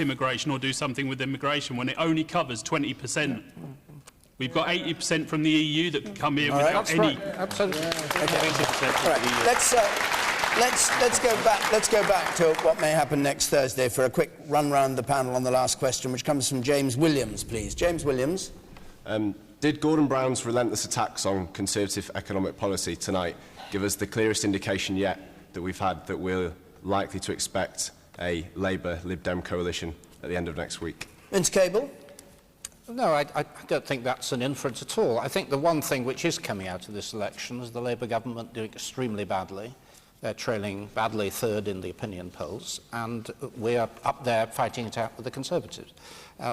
immigration or do something with immigration when it only covers 20%. We've got 80% from the EU that can come here without any. Absolutely. Let's go back to what may happen next Thursday for a quick run round the panel on the last question, which comes from James Williams, please. James Williams. Did Gordon Brown's relentless attacks on Conservative economic policy tonight give us the clearest indication yet that we've had that we're likely to expect a Labour-Lib Dem coalition at the end of next week? Vince Cable? No, I don't think that's an inference at all. I think the one thing which is coming out of this election is the Labour government doing extremely badly. They're trailing badly third in the opinion polls, and we're up there fighting it out with the Conservatives.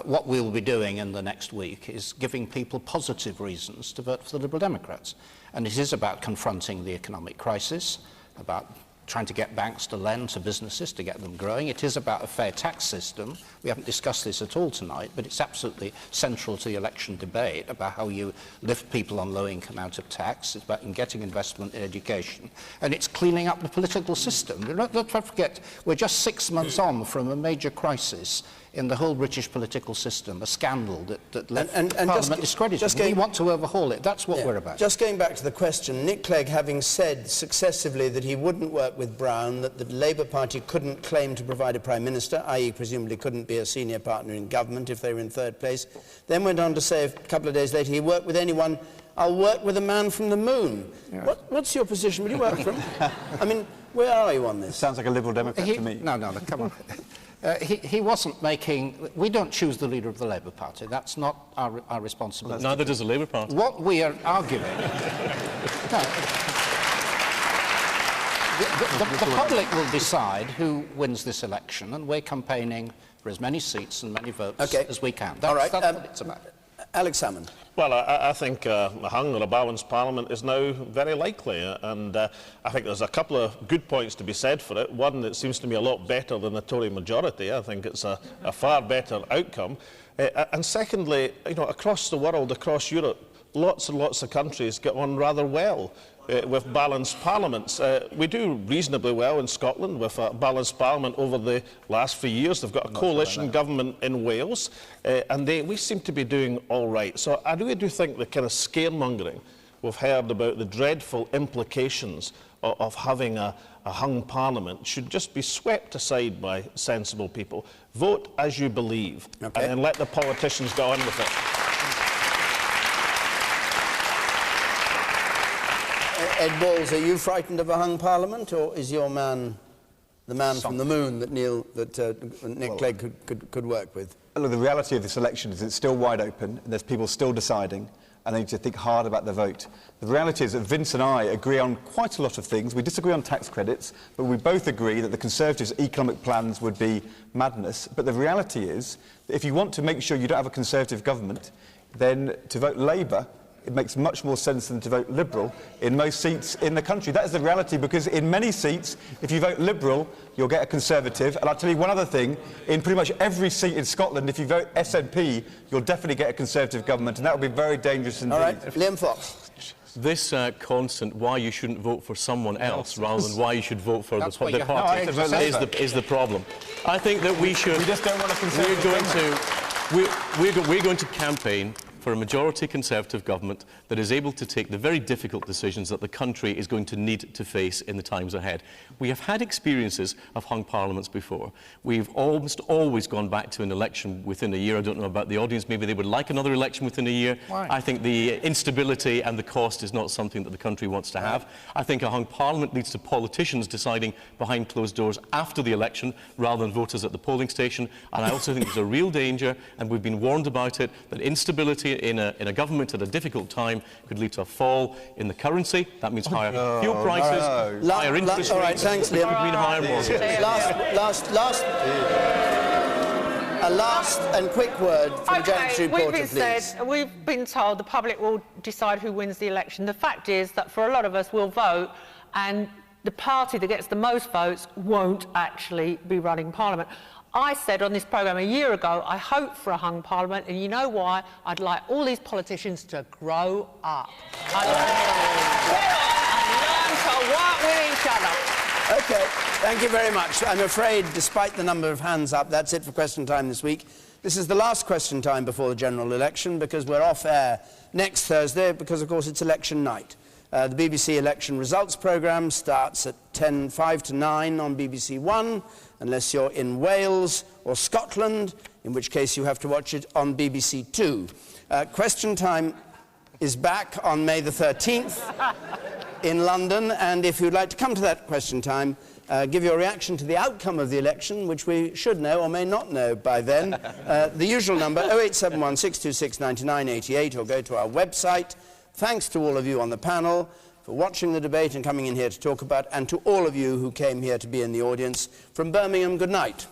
What we'll be doing in the next week is giving people positive reasons to vote for the Liberal Democrats. And it is about confronting the economic crisis, about trying to get banks to lend to businesses to get them growing. It is about a fair tax system. We haven't discussed this at all tonight, but it's absolutely central to the election debate about how you lift people on low income out of tax. It's about getting investment in education. And it's cleaning up the political system. Don't forget, we're just 6 months on from a major crisis in the whole British political system, a scandal that left Parliament discredited. We want to overhaul it. That's what we're about. Just going back to the question, Nick Clegg having said successively that he wouldn't work with Brown, that the Labour Party couldn't claim to provide a Prime Minister, i.e. presumably couldn't be a senior partner in government if they were in third place, then went on to say a couple of days later he worked with anyone. I'll work with a man from the moon. Yeah. What's your position? Will you work for him? I mean, where are you on this? It sounds like a Liberal Democrat to me. No, come on. He wasn't making... We don't choose the leader of the Labour Party. That's not our responsibility. Neither does the Labour Party. What we are arguing... The public will decide who wins this election, and we're campaigning for as many seats and many votes as we can. That's what it's about. Alex Salmond. Well, I think a hung or a balanced parliament is now very likely, and I think there's a couple of good points to be said for it. One, it seems to me a lot better than the Tory majority. I think it's a far better outcome. And secondly, you know, across the world, across Europe, lots and lots of countries get on rather well with balanced parliaments. We do reasonably well in Scotland with a balanced parliament over the last few years. They've got a coalition government in Wales, and we seem to be doing all right. So I really do think the kind of scaremongering we've heard about the dreadful implications of having a hung parliament should just be swept aside by sensible people. Vote as you believe, and then let the politicians go on with it. Ed Balls, are you frightened of a hung parliament, or is your man the man from the moon that Nick Clegg could work with? Look, the reality of this election is it's still wide open, and there's people still deciding, and they need to think hard about the vote. The reality is that Vince and I agree on quite a lot of things. We disagree on tax credits, but we both agree that the Conservatives' economic plans would be madness. But the reality is that if you want to make sure you don't have a Conservative government, then to vote Labour, it makes much more sense than to vote Liberal in most seats in the country. That is the reality, because in many seats, if you vote Liberal, you'll get a Conservative. And I'll tell you one other thing, in pretty much every seat in Scotland, if you vote SNP, you'll definitely get a Conservative government, and that would be very dangerous indeed. All right, Liam Fox. This constant why you shouldn't vote for someone else rather than why you should vote for the party is the problem. I think that we should... We just don't want a Conservative we're going to campaign for a majority Conservative government that is able to take the very difficult decisions that the country is going to need to face in the times ahead. We have had experiences of hung parliaments before. We've almost always gone back to an election within a year. I don't know about the audience, maybe they would like another election within a year. Why? I think the instability and the cost is not something that the country wants to have. I think a hung parliament leads to politicians deciding behind closed doors after the election rather than voters at the polling station. And I also think there's a real danger, and we've been warned about it, that instability in a government at a difficult time could lead to a fall in the currency. That means higher fuel prices, higher interest rates. All right, thanks, Liam. Mean higher mortgages. A last and quick word from the Janetary Porter, please. We've been told the public will decide who wins the election. The fact is that for a lot of us, we'll vote, and the party that gets the most votes won't actually be running Parliament. I said on this programme a year ago, I hope for a hung parliament, and you know why? I'd like all these politicians to grow up. I'd like them to grow up and learn to work with each other. OK, thank you very much. I'm afraid, despite the number of hands up, that's it for Question Time this week. This is the last Question Time before the general election, because we're off air next Thursday, because, of course, it's election night. The BBC election results programme starts at 5 to 9 on BBC One, unless you're in Wales or Scotland, in which case you have to watch it on BBC Two. Question Time is back on May the 13th in London, and if you'd like to come to that Question Time, give your reaction to the outcome of the election, which we should know or may not know by then. The usual number, 0871 626 9988, or go to our website. Thanks to all of you on the panel for watching the debate and coming in here to talk about, and to all of you who came here to be in the audience. From Birmingham, good night.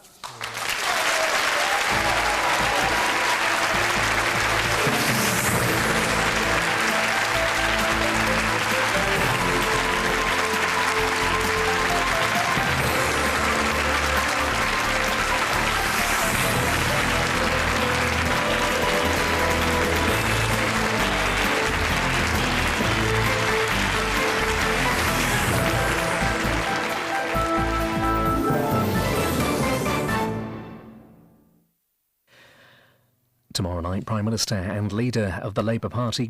Tomorrow night, Prime Minister and leader of the Labour Party,